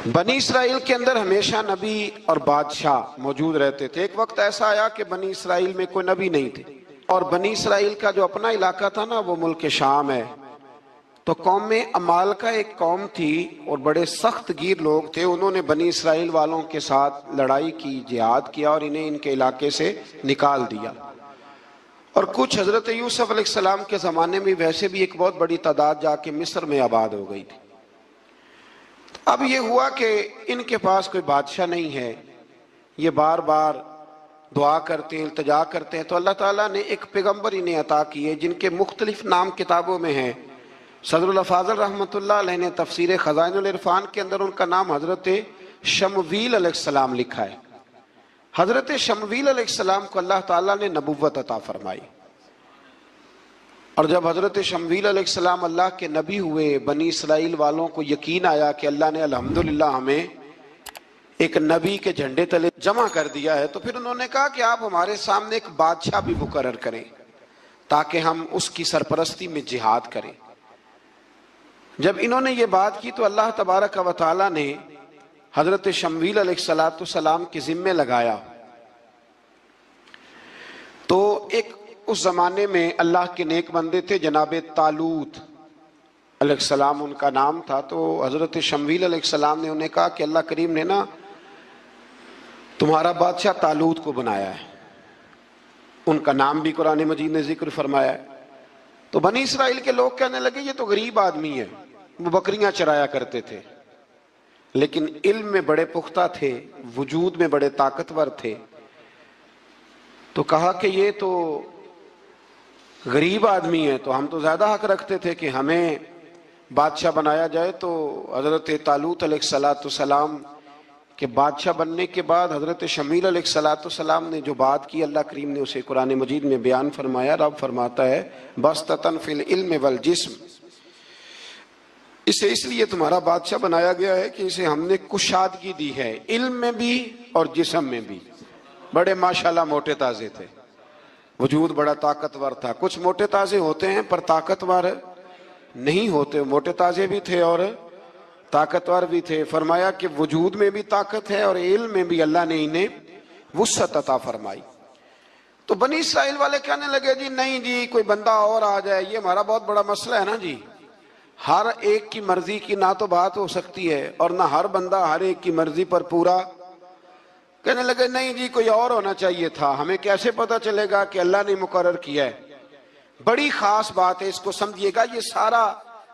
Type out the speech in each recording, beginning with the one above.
بنی اسرائیل کے اندر ہمیشہ نبی اور بادشاہ موجود رہتے تھے۔ ایک وقت ایسا آیا کہ بنی اسرائیل میں کوئی نبی نہیں تھے، اور بنی اسرائیل کا جو اپنا علاقہ تھا نا وہ ملک شام ہے۔ تو قوم عمال کا ایک قوم تھی اور بڑے سخت گیر لوگ تھے، انہوں نے بنی اسرائیل والوں کے ساتھ لڑائی کی، جہاد کیا اور انہیں ان کے علاقے سے نکال دیا۔ اور کچھ حضرت یوسف علیہ السلام کے زمانے میں ویسے بھی ایک بہت بڑی تعداد جا کے مصر میں آباد ہو گئی تھی۔ اب یہ ہوا کہ ان کے پاس کوئی بادشاہ نہیں ہے، یہ بار بار دعا کرتے ہیں، التجا کرتے ہیں، تو اللہ تعالیٰ نے ایک پیغمبر انہیں عطا کیے جن کے مختلف نام کتابوں میں ہیں۔ صدر الافاضل رحمۃ اللہ علیہ نے تفسیر خزائن العرفان کے اندر ان کا نام حضرت شمویل علیہ السلام لکھا ہے۔ حضرت شمویل علیہ السلام کو اللہ تعالیٰ نے نبوت عطا فرمائی، اور جب حضرت شمویل علیہ السلام اللہ کے نبی ہوئے، بنی اسرائیل والوں کو یقین آیا کہ اللہ نے الحمدللہ ہمیں ایک نبی کے جھنڈے تلے جمع کر دیا ہے، تو پھر انہوں نے کہا کہ آپ ہمارے سامنے ایک بادشاہ بھی مقرر کریں تاکہ ہم اس کی سرپرستی میں جہاد کریں۔ جب انہوں نے یہ بات کی تو اللہ تبارک و تعالیٰ نے حضرت شمویل علیہ السلام کے ذمے لگایا۔ تو ایک اس زمانے میں اللہ کے نیک بندے تھے، جناب طالوت علیہ السلام ان کا نام تھا۔ تو حضرت شمویل علیہ السلام نے انہیں کہا کہ اللہ کریم نے نا تمہارا بادشاہ طالوت کو بنایا ہے، ان کا نام بھی قرآن مجید نے ذکر فرمایا ہے۔ تو بنی اسرائیل کے لوگ کہنے لگے یہ تو غریب آدمی ہے، وہ بکریاں چرایا کرتے تھے، لیکن علم میں بڑے پختہ تھے، وجود میں بڑے طاقتور تھے۔ تو کہا کہ یہ تو غریب آدمی ہے، تو ہم تو زیادہ حق رکھتے تھے کہ ہمیں بادشاہ بنایا جائے۔ تو حضرت طالوت علیہ السلام کے بادشاہ بننے کے بعد حضرت شمویل علیہ السلام نے جو بات کی، اللہ کریم نے اسے قرآن مجید میں بیان فرمایا۔ رب فرماتا ہے بسطۃ فی العلم والجسم، اسے اس لیے تمہارا بادشاہ بنایا گیا ہے کہ اسے ہم نے کشادگی دی ہے، علم میں بھی اور جسم میں بھی۔ بڑے ماشاءاللہ موٹے تازے تھے، وجود بڑا طاقتور تھا۔ کچھ موٹے تازے ہوتے ہیں پر طاقتور نہیں ہوتے، موٹے تازے بھی تھے اور طاقتور بھی تھے۔ فرمایا کہ وجود میں بھی طاقت ہے اور علم میں بھی اللہ نے انہیں وسعت عطا فرمائی۔ تو بنی اسرائیل والے کہنے لگے جی نہیں جی کوئی بندہ اور آ جائے، یہ ہمارا بہت بڑا مسئلہ ہے نا جی، ہر ایک کی مرضی کی نہ تو بات ہو سکتی ہے اور نہ ہر بندہ ہر ایک کی مرضی پر پورا۔ کہنے لگے نہیں جی کوئی اور ہونا چاہیے تھا، ہمیں کیسے پتا چلے گا کہ اللہ نے مقرر کیا ہے؟ بڑی خاص بات ہے، اس کو سمجھیے گا، یہ سارا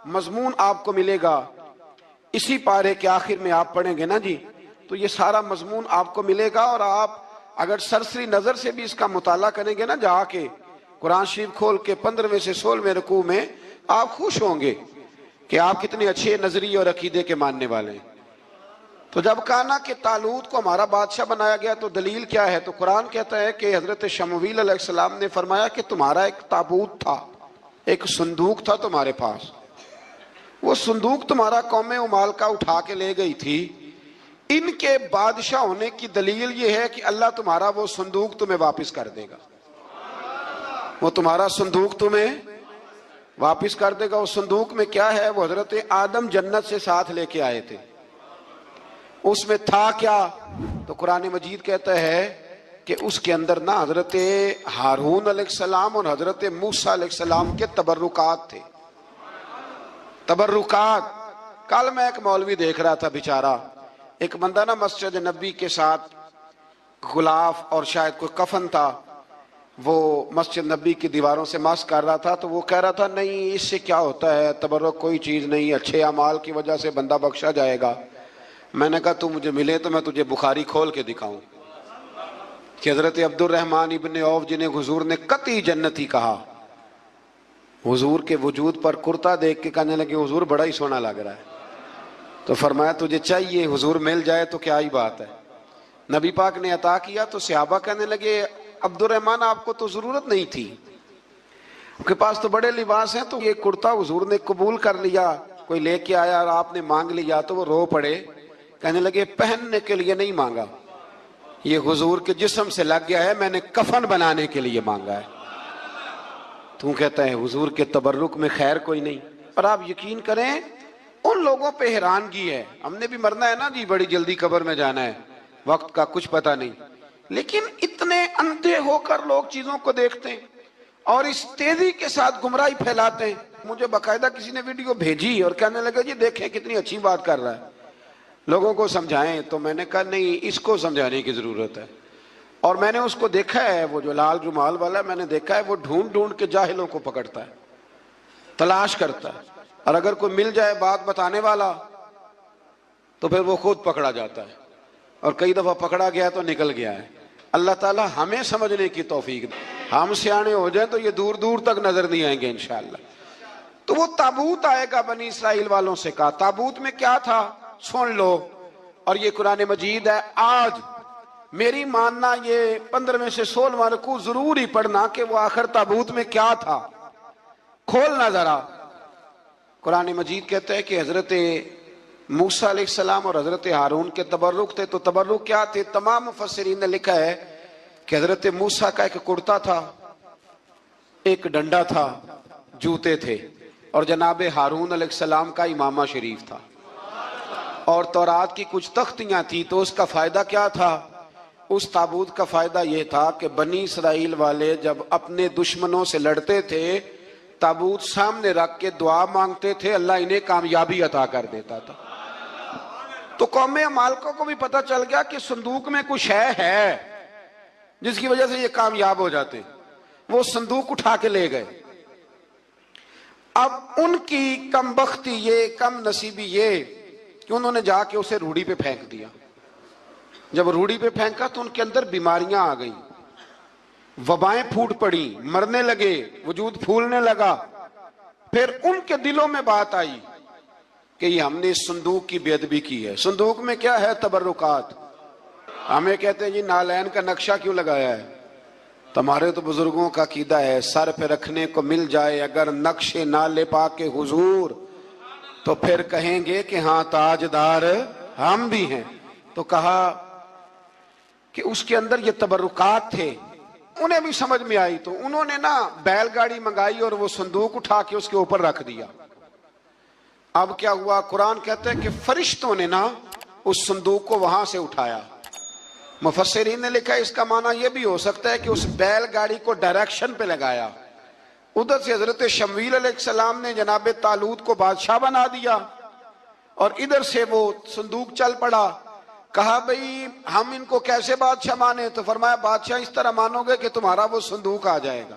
مضمون آپ کو ملے گا اسی پارے کے آخر میں، آپ پڑھیں گے نا جی تو یہ سارا مضمون آپ کو ملے گا، اور آپ اگر سرسری نظر سے بھی اس کا مطالعہ کریں گے نا جا کے قرآن شریف کھول کے 15ویں سے 16ویں رکوع میں، آپ خوش ہوں گے کہ آپ کتنے اچھے نظریے اور عقیدے کے ماننے والے ہیں۔ تو جب کہا نا کہ طالوت کو ہمارا بادشاہ بنایا گیا تو دلیل کیا ہے؟ تو قرآن کہتا ہے کہ حضرت شمویل علیہ السلام نے فرمایا کہ تمہارا ایک تابوت تھا، ایک صندوق تھا تمہارے پاس، وہ صندوق تمہارا قوم عمال کا اٹھا کے لے گئی تھی، ان کے بادشاہ ہونے کی دلیل یہ ہے کہ اللہ تمہارا وہ صندوق تمہیں واپس کر دے گا، وہ تمہارا صندوق تمہیں واپس کر دے گا۔ اس صندوق میں کیا ہے؟ وہ حضرت آدم جنت سے ساتھ لے کے آئے تھے، اس میں تھا کیا؟ تو قرآن مجید کہتا ہے کہ اس کے اندر نا حضرت ہارون علیہ السلام اور حضرت موسیٰ علیہ السلام کے تبرکات تھے، تبرکات۔ کل میں ایک مولوی دیکھ رہا تھا بیچارہ، ایک بندہ نا مسجد نبی کے ساتھ غلاف اور شاید کوئی کفن تھا، وہ مسجد نبی کی دیواروں سے مس کر رہا تھا، تو وہ کہہ رہا تھا نہیں اس سے کیا ہوتا ہے، تبرک کوئی چیز نہیں، اچھے اعمال کی وجہ سے بندہ بخشا جائے گا۔ میں نے کہا تو مجھے ملے تو میں تجھے بخاری کھول کے دکھاؤں کہ حضرت عبد الرحمن ابن عوف جنہیں حضور نے قطعی جنتی کہا، حضور کے وجود پر کرتا دیکھ کے کہنے لگے حضور بڑا ہی سونا لگ رہا ہے۔ تو فرمایا تجھے چاہیے حضور مل جائے تو کیا ہی بات ہے، نبی پاک نے عطا کیا۔ تو صحابہ کہنے لگے عبد الرحمن آپ کو تو ضرورت نہیں تھی، آپ کے پاس تو بڑے لباس ہیں، تو یہ کرتا حضور نے قبول کر لیا، کوئی لے کے آیا اور آپ نے مانگ لیا۔ تو وہ رو پڑے، کہنے لگے پہننے کے لیے نہیں مانگا، یہ حضور کے جسم سے لگ گیا ہے، میں نے کفن بنانے کے لیے مانگا ہے۔ تو کہتا ہے حضور کے تبرک میں خیر کوئی نہیں۔ اور آپ یقین کریں ان لوگوں پہ حیرانگی ہے. ہم نے بھی مرنا ہے نا جی، بڑی جلدی قبر میں جانا ہے، وقت کا کچھ پتہ نہیں، لیکن اتنے اندھے ہو کر لوگ چیزوں کو دیکھتے ہیں اور اس تیزی کے ساتھ گمراہی پھیلاتے ہیں. مجھے باقاعدہ کسی نے ویڈیو بھیجی اور کہنے لگا جی دیکھیں کتنی اچھی بات کر رہا ہے، لوگوں کو سمجھائیں. تو میں نے کہا نہیں، اس کو سمجھانے کی ضرورت ہے. اور میں نے اس کو دیکھا ہے، وہ جو لال رومال والا، میں نے دیکھا ہے وہ ڈھونڈ ڈھونڈ کے جاہلوں کو پکڑتا ہے، تلاش کرتا ہے، اور اگر کوئی مل جائے بات بتانے والا تو پھر وہ خود پکڑا جاتا ہے، اور کئی دفعہ پکڑا گیا تو نکل گیا ہے. اللہ تعالی ہمیں سمجھنے کی توفیق دے. ہم سیانے ہو جائیں تو یہ دور دور تک نظر نہیں آئیں گے انشاءاللہ. تو وہ تابوت آئے گا، بنی اسرائیل والوں سے کہا. تابوت میں کیا تھا سن لو، اور یہ قرآن مجید ہے. آج میری ماننا یہ 15 سے 16 رکوع ضرور ہی پڑھنا کہ وہ آخر تابوت میں کیا تھا. کھولنا ذرا. قرآن مجید کہتا ہے کہ حضرت موسیٰ علیہ السلام اور حضرت ہارون کے تبرک تھے. تو تبرک کیا تھے؟ تمام مفسرین نے لکھا ہے کہ حضرت موسیٰ کا ایک کرتا تھا، ایک ڈنڈا تھا، جوتے تھے، اور جناب ہارون علیہ السلام کا امامہ شریف تھا، اور تورات کی کچھ تختیاں تھی. تو اس کا فائدہ کیا تھا؟ اس تابوت کا فائدہ یہ تھا کہ بنی اسرائیل والے جب اپنے دشمنوں سے لڑتے تھے، تابوت سامنے رکھ کے دعا مانگتے تھے، اللہ انہیں کامیابی عطا کر دیتا تھا. تو قوم عمالقہ کو بھی پتہ چل گیا کہ صندوق میں کچھ ہے جس کی وجہ سے یہ کامیاب ہو جاتے. وہ صندوق اٹھا کے لے گئے. اب ان کی کم بختی یہ، کم نصیبی یہ کہ انہوں نے جا کے اسے روڑی پہ پھینک دیا. جب روڑی پہ پھینکا تو ان کے اندر بیماریاں آ گئیں، وبائیں پھوٹ پڑی، مرنے لگے، وجود پھولنے لگا. پھر ان کے دلوں میں بات آئی کہ یہ ہم نے اس صندوق کی بے ادبی کی ہے. صندوق میں کیا ہے؟ تبرکات. ہمیں کہتے ہیں جی نالین کا نقشہ کیوں لگایا ہے؟ تمہارے تو بزرگوں کا عقیدہ ہے سر پہ رکھنے کو مل جائے اگر نقش نالے پاک حضور تو پھر کہیں گے کہ ہاں تاجدار ہم بھی ہیں. تو کہا کہ اس کے اندر یہ تبرکات تھے. انہیں بھی سمجھ میں آئی تو انہوں نے نا بیل گاڑی منگائی اور وہ صندوق اٹھا کے اس کے اوپر رکھ دیا. اب کیا ہوا؟ قرآن کہتا ہے کہ فرشتوں نے نا اس صندوق کو وہاں سے اٹھایا. مفسرین نے لکھا اس کا معنی یہ بھی ہو سکتا ہے کہ اس بیل گاڑی کو ڈائریکشن پہ لگایا. ادھر سے حضرت شمویل علیہ السلام نے جناب طالوت کو بادشاہ بنا دیا اور ادھر سے وہ صندوق چل پڑا. کہا بھئی ہم ان کو کیسے بادشاہ مانے؟ تو فرمایا بادشاہ اس طرح مانو گے کہ تمہارا وہ صندوق آ جائے گا.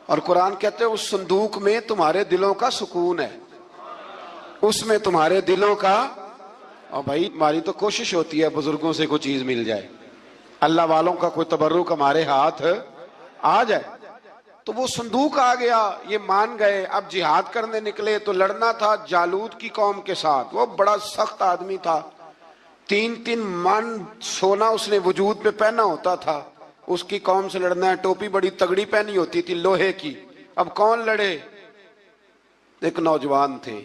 اور قرآن کہتے ہیں اس صندوق میں تمہارے دلوں کا سکون ہے، اس میں تمہارے دلوں کا. اور بھائی ہماری تو کوشش ہوتی ہے بزرگوں سے کوئی چیز مل جائے، اللہ والوں کا کوئی تبرک ہمارے ہاتھ آ جائے. تو وہ صندوق آ گیا، یہ مان گئے. اب جہاد کرنے نکلے تو لڑنا تھا جالوت کی قوم کے ساتھ. وہ بڑا سخت آدمی تھا، 3 من سونا اس نے وجود پہ پہنا ہوتا تھا. اس کی قوم سے لڑنا ہے، ٹوپی بڑی تگڑی پہنی ہوتی تھی لوہے کی. اب کون لڑے؟ ایک نوجوان تھے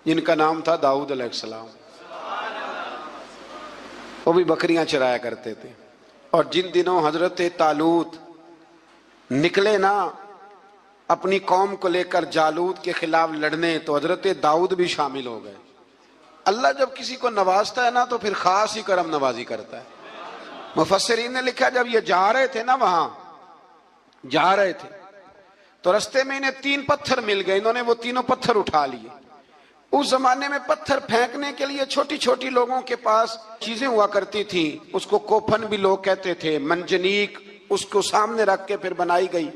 جن کا نام تھا داؤد علیہ السلام. وہ بھی بکریاں چرایا کرتے تھے. اور جن دنوں حضرت طالوت نکلے نا اپنی قوم کو لے کر جالوت کے خلاف لڑنے تو حضرت داؤد بھی شامل ہو گئے. اللہ جب کسی کو نوازتا ہے نا تو پھر خاص ہی کرم نوازی کرتا ہے. مفسرین نے لکھا جب یہ جا رہے تھے نا، وہاں جا رہے تھے تو رستے میں انہیں 3 پتھر مل گئے. انہوں نے وہ تینوں پتھر اٹھا لیے. اس زمانے میں پتھر پھینکنے کے لیے چھوٹی چھوٹی لوگوں کے پاس چیزیں ہوا کرتی تھیں. اس کو کوپھن بھی لوگ کہتے تھے، منجنیق. اس کو سامنے رکھ کے پھر بنائی گئی.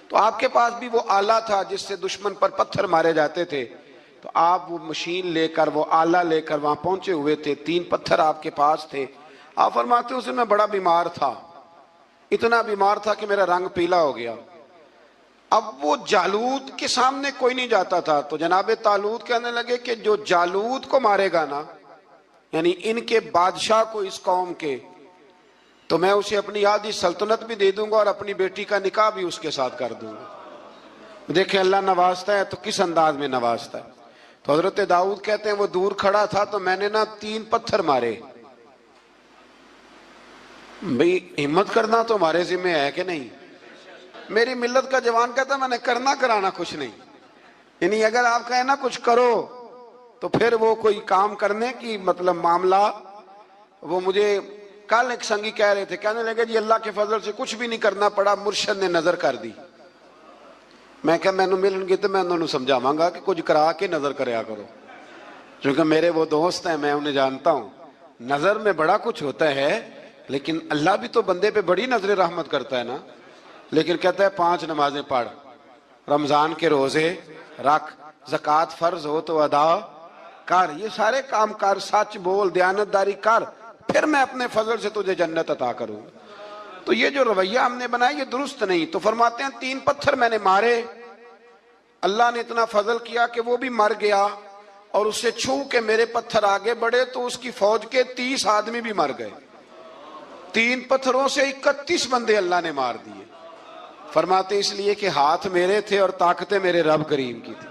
تو آپ کے پاس بھی وہ آلہ تھا جس سے دشمن پر پتھر مارے جاتے تھے. تو آپ وہ مشین لے کر، وہ آلہ لے کر وہاں پہنچے ہوئے تھے. 3 پتھر آپ کے پاس تھے. آپ فرماتے اس دن میں بڑا بیمار تھا، اتنا بیمار تھا کہ میرا رنگ پیلا ہو گیا. اب وہ جالوت کے سامنے کوئی نہیں جاتا تھا. تو جناب طالوت کہنے لگے کہ جو جالوت کو مارے گا نا، یعنی ان کے بادشاہ کو اس قوم کے، تو میں اسے اپنی آدھی سلطنت بھی دے دوں گا اور اپنی بیٹی کا نکاح بھی اس کے ساتھ کر دوں گا. دیکھیں اللہ نوازتا ہے تو کس انداز میں نوازتا ہے. تو حضرت داؤد کہتے ہیں وہ دور کھڑا تھا تو میں نے نا 3 پتھر مارے. بھئی ہمت کرنا تو ہمارے ذمہ ہے کہ نہیں؟ میری ملت کا جوان کہتا ہے میں نے کرنا کرانا کچھ نہیں. یعنی اگر آپ کہیں نا کچھ کرو تو پھر وہ کوئی کام کرنے کی مطلب معاملہ. وہ مجھے کل ایک سنگی کہہ رہے تھے, کہنے لگے جی اللہ کے فضل سے کچھ بھی نہیں کرنا پڑا, مرشد نے نظر کر دی. میں کہا مینوں ملن گے تو میں انہوں نے سمجھاواں گا کہ کچھ کرا کے نظر کریا کرو, کیونکہ میرے وہ دوست ہیں, میں انہیں جانتا ہوں. نظر میں بڑا کچھ ہوتا ہے, لیکن اللہ بھی تو بندے پہ بڑی نظر رحمت کرتا ہے نا. لیکن کہتا ہے 5 نمازیں پڑھ, رمضان کے روزے رکھ, زکوٰۃ فرض ہو تو ادا کر, یہ سارے کام کر, سچ بول, دیانتداری کر, پھر میں اپنے فضل سے تجھے جنت عطا کروں. تو یہ جو رویہ ہم نے بنایا یہ درست نہیں. تو فرماتے ہیں 3 پتھر میں نے مارے, اللہ نے اتنا فضل کیا کہ وہ بھی مر گیا, اور اس سے چھو کے میرے پتھر آگے بڑھے تو اس کی فوج کے 30 آدمی بھی مر گئے. 3 پتھروں سے 31 بندے اللہ نے مار دیے. فرماتے اس لیے کہ ہاتھ میرے تھے اور طاقتیں میرے رب کریم کی تھی.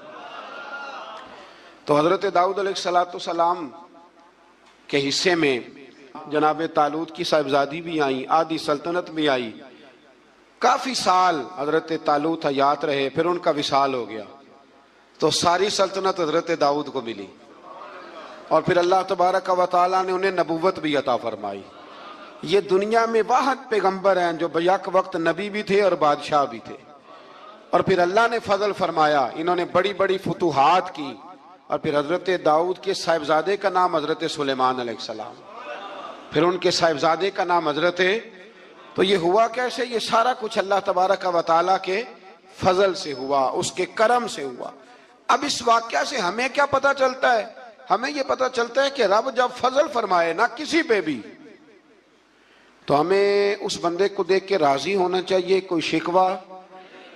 تو حضرت داؤد علیہ السلام کے حصے میں جناب طالوت کی صاحبزادی بھی آئیں, آدھی سلطنت بھی آئی. کافی سال حضرت طالوت حیات رہے, پھر ان کا وصال ہو گیا, تو ساری سلطنت حضرت داؤد کو ملی, اور پھر اللہ تبارک و تعالیٰ نے انہیں نبوت بھی عطا فرمائی. یہ دنیا میں واحد پیغمبر ہیں جو بیک وقت نبی بھی تھے اور بادشاہ بھی تھے. اور پھر اللہ نے فضل فرمایا, انہوں نے بڑی بڑی فتوحات کی. اور پھر حضرت داؤد کے صاحبزادے کا نام حضرت سلیمان علیہ السلام, پھر ان کے صاحبزادے کا نام حضرت. تو یہ ہوا کیسے؟ یہ سارا کچھ اللہ تبارک و تعالیٰ کے فضل سے ہوا, اس کے کرم سے ہوا. اب اس واقعہ سے ہمیں کیا پتہ چلتا ہے؟ ہمیں یہ پتہ چلتا ہے کہ رب جب فضل فرمائے نا کسی پہ بھی, تو ہمیں اس بندے کو دیکھ کے راضی ہونا چاہیے, کوئی شکوہ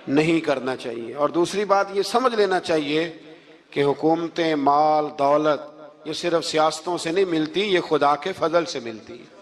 نہیں کرنا چاہیے. اور دوسری بات یہ سمجھ لینا چاہیے کہ حکومتیں, مال, دولت یہ صرف سیاستوں سے نہیں ملتی, یہ خدا کے فضل سے ملتی ہے.